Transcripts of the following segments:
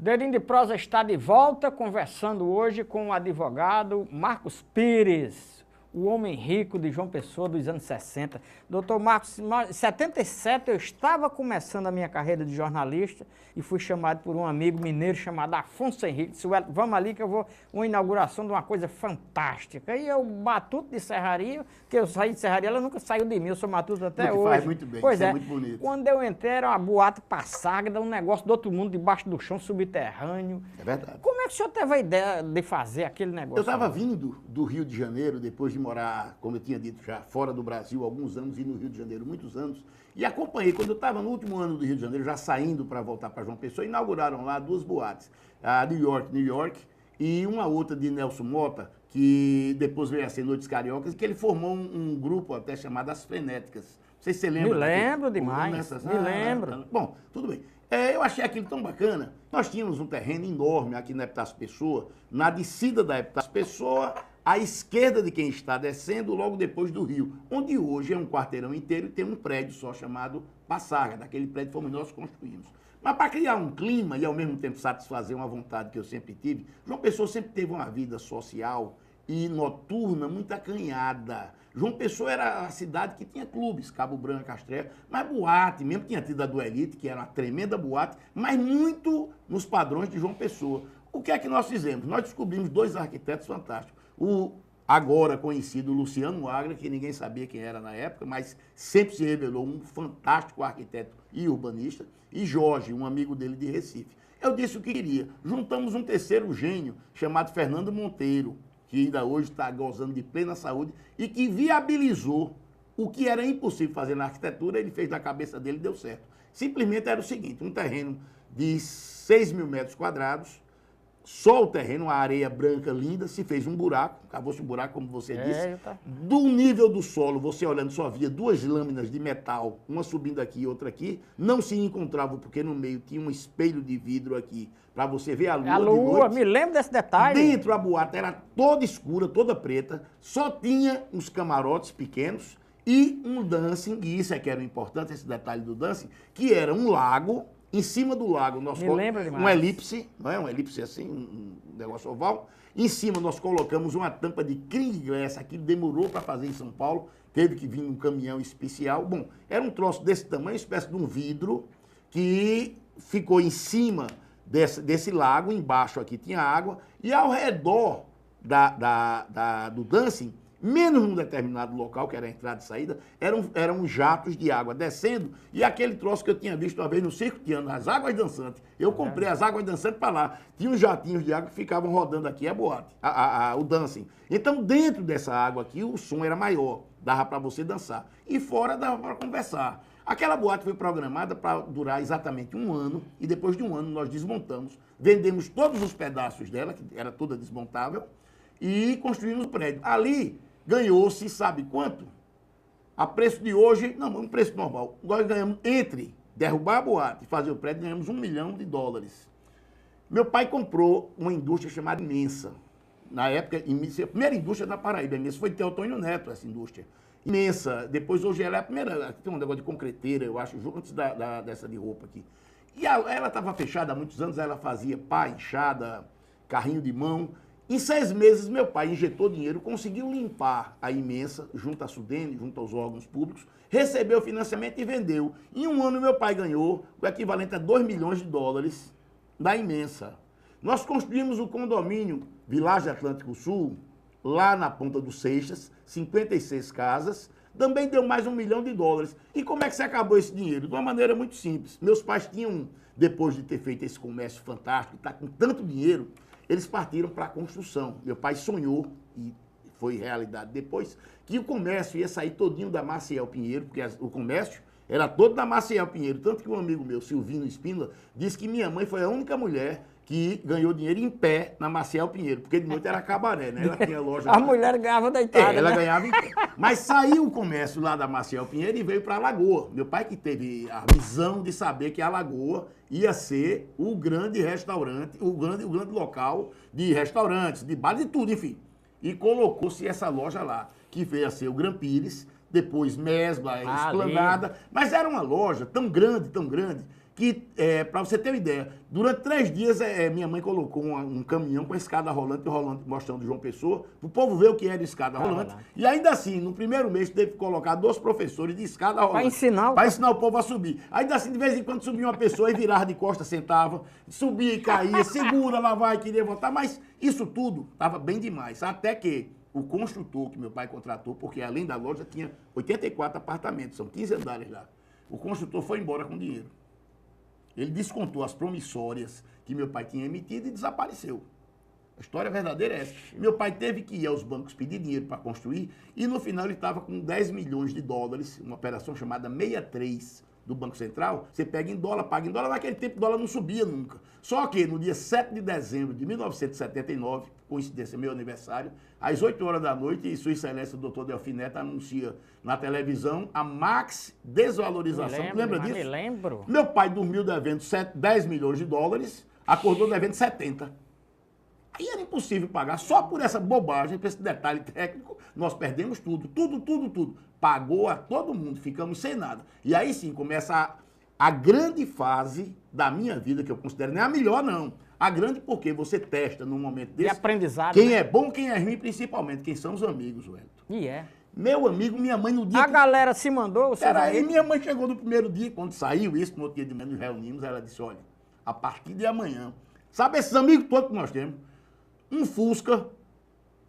Dedinho de Prosa está de volta, conversando hoje com o advogado Marcos Pires, o homem rico de João Pessoa dos anos 60. Doutor Marcos, em 77 eu estava começando a minha carreira de jornalista e fui chamado por um amigo mineiro chamado Afonso Henrique. Disse, vamos ali que eu vou uma inauguração de uma coisa fantástica. E eu, matuto de serraria, que eu saí de serraria, ela nunca saiu de mim, eu sou matuto até hoje. Faz muito bem, pois isso é muito bonito. Quando eu entrei era uma boate passada, um negócio do outro mundo, debaixo do chão, subterrâneo. É verdade. Como é que o senhor teve a ideia de fazer aquele negócio? Eu estava vindo do Rio de Janeiro, depois de morar, como eu tinha dito já, fora do Brasil alguns anos e no Rio de Janeiro muitos anos, e acompanhei, quando eu estava no último ano do Rio de Janeiro, já saindo para voltar para João Pessoa, inauguraram lá duas boates, a New York, e uma outra de Nelson Mota, que depois veio a ser Noites Cariocas, que ele formou um grupo até chamado As Frenéticas. Não sei se você lembra. Me lembro demais, me lembro. Bom, tudo bem. Eu achei aquilo tão bacana. Nós tínhamos um terreno enorme aqui na Epitácio Pessoa, na descida da Epitácio Pessoa, à esquerda de quem está descendo, logo depois do rio, onde hoje é um quarteirão inteiro e tem um prédio só chamado Passarga, daquele prédio fomos nós que construímos. Mas para criar um clima e ao mesmo tempo satisfazer uma vontade que eu sempre tive, João Pessoa sempre teve uma vida social e noturna muito acanhada. João Pessoa era a cidade que tinha clubes, Cabo Branco, Castré, mas boate, mesmo tinha tido a do Elite, que era uma tremenda boate, mas muito nos padrões de João Pessoa. O que é que nós fizemos? Nós descobrimos dois arquitetos fantásticos. O agora conhecido Luciano Agra, que ninguém sabia quem era na época, mas sempre se revelou um fantástico arquiteto e urbanista, e Jorge, um amigo dele de Recife. Eu disse o que queria. Juntamos um terceiro gênio, chamado Fernando Monteiro, que ainda hoje está gozando de plena saúde, e que viabilizou o que era impossível fazer na arquitetura, ele fez da cabeça dele e deu certo. Simplesmente era o seguinte, um terreno de 6 mil metros quadrados, só o terreno, uma areia branca linda, se fez um buraco, cavou-se um buraco, como você disse. Do nível do solo, você olhando, só via duas lâminas de metal, uma subindo aqui e outra aqui, não se encontrava, porque no meio tinha um espelho de vidro aqui, para você ver a lua de noite. Me lembro desse detalhe. Dentro a boate era toda escura, toda preta, só tinha uns camarotes pequenos e um dancing, e isso é que era o importante, esse detalhe do dancing, que era um lago. Em cima do lago, nós colocamos uma elipse, não é? Uma elipse assim, um negócio oval. Em cima nós colocamos uma tampa de creme de glass, que demorou para fazer em São Paulo, teve que vir um caminhão especial. Bom, era um troço desse tamanho, uma espécie de um vidro, que ficou em cima desse lago, embaixo aqui tinha água, e ao redor do dancing, menos num determinado local, que era a entrada e saída, eram jatos de água descendo, e aquele troço que eu tinha visto uma vez no Circo Tiano, as águas dançantes. Eu comprei as águas dançantes para lá. Tinha uns jatinhos de água que ficavam rodando aqui, a boate, o dancing. Então, dentro dessa água aqui, o som era maior, dava para você dançar. E fora dava para conversar. Aquela boate foi programada para durar exatamente um ano, e depois de um ano nós desmontamos, vendemos todos os pedaços dela, que era toda desmontável, e construímos o prédio. Ali, ganhou-se, sabe quanto? A preço de hoje, não, um preço normal. Nós ganhamos, entre derrubar a boate e fazer o prédio, ganhamos $1 milhão. Meu pai comprou uma indústria chamada Imensa. Na época, a primeira indústria da Paraíba, Imensa, foi de Teotônio Neto, essa indústria. Imensa. Depois, hoje, ela é a primeira, tem um negócio de concreteira, eu acho, antes dessa de roupa aqui. E ela estava fechada há muitos anos, ela fazia pá, enxada, carrinho de mão. Em 6 meses, meu pai injetou dinheiro, conseguiu limpar a Imensa, junto à Sudene, junto aos órgãos públicos, recebeu financiamento e vendeu. Em um ano, meu pai ganhou o equivalente a $2 milhões da Imensa. Nós construímos o condomínio Vilagem Atlântico Sul, lá na Ponta dos Seixas, 56 casas, também deu mais $1 milhão. E como é que se acabou esse dinheiro? De uma maneira muito simples. Meus pais tinham, depois de ter feito esse comércio fantástico, está com tanto dinheiro, eles partiram para a construção. Meu pai sonhou, e foi realidade depois, que o comércio ia sair todinho da Maciel Pinheiro, porque o comércio era todo da Maciel Pinheiro. Tanto que um amigo meu, Silvino Espíndola, disse que minha mãe foi a única mulher que ganhou dinheiro em pé na Maciel Pinheiro, porque de noite era cabaré, né? Ela tinha loja. A mulher ganhava deitada. Ela né? ganhava em pé. Mas saiu o comércio lá da Maciel Pinheiro e veio para a Lagoa. Meu pai que teve a visão de saber que a Lagoa ia ser o grande restaurante, o grande local de restaurantes, de bar, de tudo, enfim. E colocou-se essa loja lá, que veio a ser o Gran Pires, depois Mesbla, Esplanada. Mas era uma loja tão grande, que, para você ter uma ideia, durante 3 dias minha mãe colocou um caminhão com a escada rolante mostrando João Pessoa, para o povo ver o que era escada rolante. E ainda assim, no primeiro mês, teve que colocar 2 professores de escada rolante. Para ensinar o povo a subir. Ainda assim, de vez em quando subia uma pessoa e virava de costas, sentava, subia e caía, segura, lá vai, queria voltar. Mas isso tudo estava bem demais. Até que o construtor que meu pai contratou, porque além da loja tinha 84 apartamentos, são 15 andares lá. O construtor foi embora com dinheiro. Ele descontou as promissórias que meu pai tinha emitido e desapareceu. A história verdadeira é essa. Meu pai teve que ir aos bancos pedir dinheiro para construir e no final ele estava com 10 milhões de dólares, uma operação chamada 63 do Banco Central. Você pega em dólar, paga em dólar. Naquele tempo o dólar não subia nunca. Só que no dia 7 de dezembro de 1979, coincidência, meu aniversário, às 8 horas da noite, Sua Excelência o Dr. Delfim Neto anuncia na televisão a max desvalorização. Lembra disso? Me lembro. Meu pai dormiu devendo 10 milhões de dólares, acordou devendo 70. Aí era impossível pagar. Só por essa bobagem, por esse detalhe técnico, nós perdemos tudo. Tudo. Pagou a todo mundo, ficamos sem nada. E aí sim começa a grande fase da minha vida, que eu considero não é a melhor, não. A grande porque você testa num momento desse. E aprendizado. Quem é bom, quem é ruim, principalmente. Quem são os amigos, Wellington. E é. Meu amigo, minha mãe no dia. A galera se mandou, você Peraí, minha mãe chegou no primeiro dia, quando saiu isso, no outro dia de manhã nos reunimos, ela disse: olha, a partir de amanhã, sabe esses amigos todos que nós temos? Um Fusca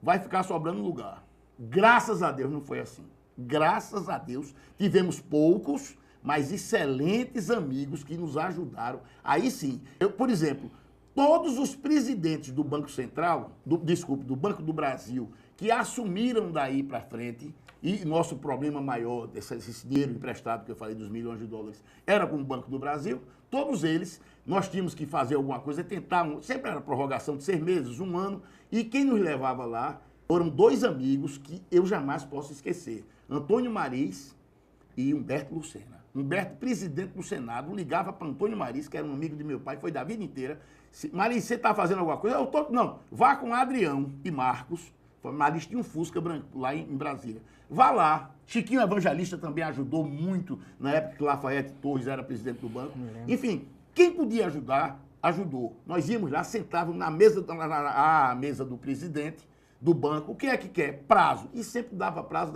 vai ficar sobrando lugar. Graças a Deus não foi assim. Graças a Deus tivemos poucos, mas excelentes amigos que nos ajudaram. Aí sim, por exemplo, todos os presidentes do Banco Central, do Banco do Brasil, que assumiram daí para frente, e nosso problema maior, esse dinheiro emprestado que eu falei dos milhões de dólares, era com o Banco do Brasil, todos eles, nós tínhamos que fazer alguma coisa, tentar, sempre era prorrogação de 6 meses, 1 ano, e quem nos levava lá foram 2 amigos que eu jamais posso esquecer, Antônio Mariz e Humberto Lucena. Humberto, presidente do Senado, ligava para Antônio Mariz, que era um amigo de meu pai, foi da vida inteira. Mariz, você está fazendo alguma coisa? Não, vá com Adrião e Marcos. Mariz tinha um Fusca branco lá em Brasília. Vá lá. Chiquinho Evangelista também ajudou muito na época que Lafayette Torres era presidente do banco. Enfim, quem podia ajudar, ajudou. Nós íamos lá, sentávamos na mesa, a mesa do presidente do banco. O que é que quer? Prazo. E sempre dava prazo,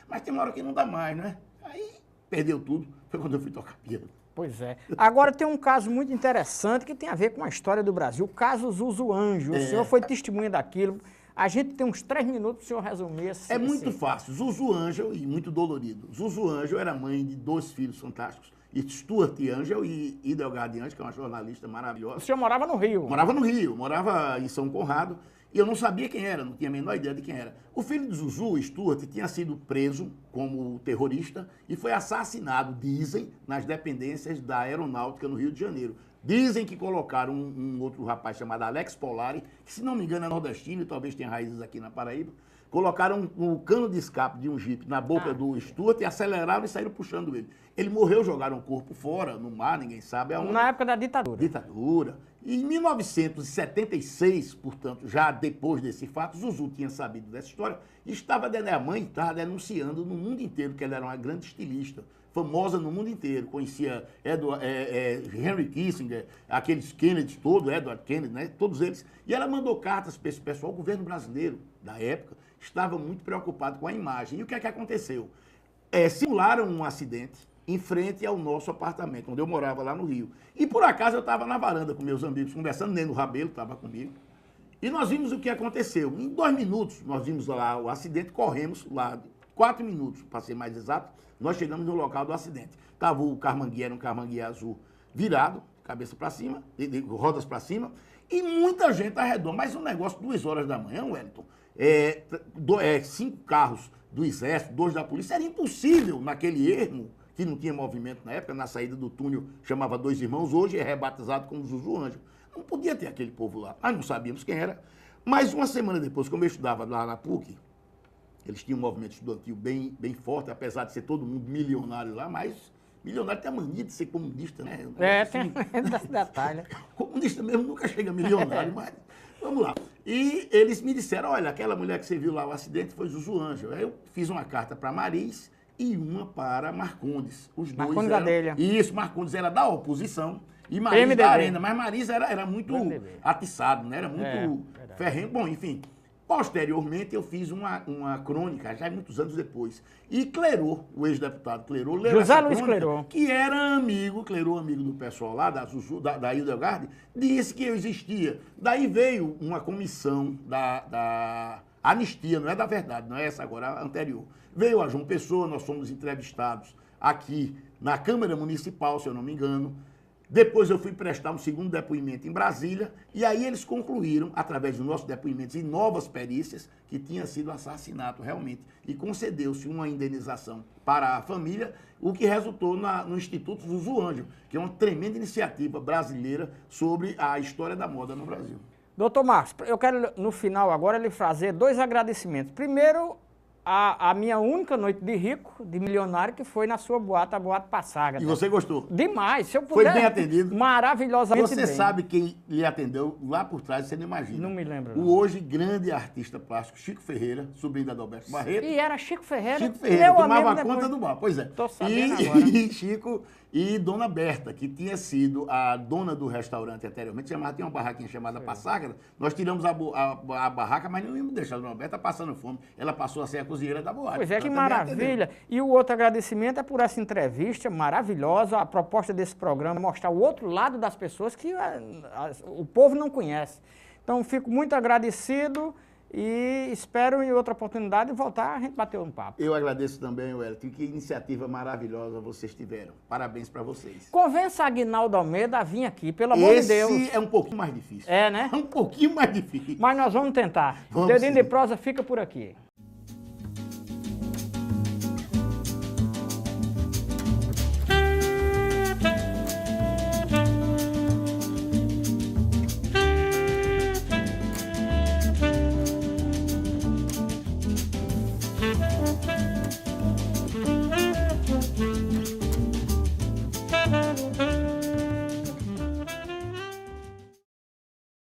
mas tem uma hora que não dá mais, né? Aí perdeu tudo. Foi quando eu fui tocar piano. Pois é. Agora tem um caso muito interessante que tem a ver com a história do Brasil, o caso Zuzu Anjo. O senhor foi testemunha daquilo. A gente tem uns 3 minutos para o senhor resumir esse... É muito fácil. Zuzu Angel, e muito dolorido. Zuzu Angel era mãe de 2 filhos fantásticos. Stuart Angel e Idelgarde Angel, que é uma jornalista maravilhosa. O senhor morava no Rio? Morava no Rio, morava em São Conrado. E eu não sabia quem era, não tinha a menor ideia de quem era. O filho de Zuzu, Stuart, tinha sido preso como terrorista e foi assassinado, dizem, nas dependências da Aeronáutica no Rio de Janeiro. Dizem que colocaram um outro rapaz chamado Alex Polari, que se não me engano é nordestino e talvez tenha raízes aqui na Paraíba. Colocaram um cano de escape de um jipe na boca do Stuart e aceleraram e saíram puxando ele. Ele morreu, jogaram o corpo fora, no mar, ninguém sabe aonde. Na época da ditadura. Ditadura. E em 1976, portanto, já depois desse fato, Zuzu tinha sabido dessa história e a mãe estava denunciando no mundo inteiro que ela era uma grande estilista, famosa no mundo inteiro. Conhecia Henry Kissinger, aqueles Kennedy todos, Edward Kennedy, né? Todos eles. E ela mandou cartas para esse pessoal. O governo brasileiro, da época, estava muito preocupado com a imagem. E o que é que aconteceu? Simularam um acidente em frente ao nosso apartamento, onde eu morava lá no Rio. E por acaso eu estava na varanda com meus amigos, conversando, Neno Rabelo estava comigo. E nós vimos o que aconteceu. Em 2 minutos, nós vimos lá o acidente, corremos lá, 4 minutos, para ser mais exato, nós chegamos no local do acidente. Estava o Carmanguia, era um Carmanguia azul virado, cabeça para cima, rodas para cima, e muita gente ao redor. Mas um negócio, 2 horas da manhã, Wellington, 5 carros do Exército, 2 da polícia, era impossível naquele ermo, que não tinha movimento na época, na saída do túnel, chamava 2 Irmãos, hoje é rebatizado como Zuzu Anjo. Não podia ter aquele povo lá. Nós não sabíamos quem era. Mas uma semana depois, como eu estudava lá na PUC, eles tinham um movimento estudantil bem forte, apesar de ser todo mundo milionário lá, mas milionário tem a mania de ser comunista, né? Tem detalhe. Comunista mesmo nunca chega milionário, mas vamos lá. E eles me disseram, olha, aquela mulher que você viu lá, o acidente foi Zuzu Anjo. Aí eu fiz uma carta para Mariz, e uma para Marcondes. Os dois Marcondes eram... Gadelha. Isso, Marcondes era da oposição e Marisa MDB. da Arena. Mas Marisa era muito MDB. atiçado, né? Era muito verdade. ferrenho. Bom, enfim. Posteriormente, eu fiz uma crônica, já muitos anos depois. E Clerô, o ex-deputado Clerô, leu José essa Luiz crônica, Clerô. que era amigo, Clerô, amigo do pessoal lá, da Zuzu, da Hildegarde, disse que eu existia. Daí veio uma comissão da anistia, não é da verdade, não é essa agora, a anterior. Veio a João Pessoa, nós fomos entrevistados aqui na Câmara Municipal, se eu não me engano. Depois eu fui prestar um segundo depoimento em Brasília, e aí eles concluíram, através dos nossos depoimentos e novas perícias, que tinha sido assassinato realmente. E concedeu-se uma indenização para a família, o que resultou no Instituto Zuzu Ângelo, que é uma tremenda iniciativa brasileira sobre a história da moda no Brasil. Doutor Marcos, eu quero, no final agora, lhe fazer 2 agradecimentos. Primeiro, a minha única noite de rico, de milionário, que foi na sua boate, a Boate Passaga. E você gostou? Demais, se eu Foi puder. bem atendido? Maravilhosamente Você bem. sabe quem lhe atendeu lá por trás, você não imagina. Não me lembro, O não. hoje grande artista plástico Chico Ferreira, sobrinho da Adalberto Barreto. E era Chico Ferreira. Chico Ferreira, meu tomava amigo conta depois. do bar, pois é. Tô sabendo agora. E Chico e Dona Berta, que tinha sido a dona do restaurante anteriormente, tinha uma barraquinha chamada Passágara. Nós tiramos a barraca, mas não íamos deixar a Dona Berta passando fome. Ela passou a ser a cozinheira da boate. Pois é, que Ela também maravilha. E o outro agradecimento é por essa entrevista maravilhosa. A proposta desse programa é mostrar o outro lado das pessoas que o povo não conhece. Então, fico muito agradecido e espero em outra oportunidade voltar a gente bater um papo. Eu agradeço também, Wellington, que iniciativa maravilhosa vocês tiveram. Parabéns para vocês. Convença a Aguinaldo Almeida a vir aqui, pelo amor de Deus. Esse é um pouquinho mais difícil. É, né? É um pouquinho mais difícil. Mas nós vamos tentar. Vamos Dedinho sim. de prosa fica por aqui.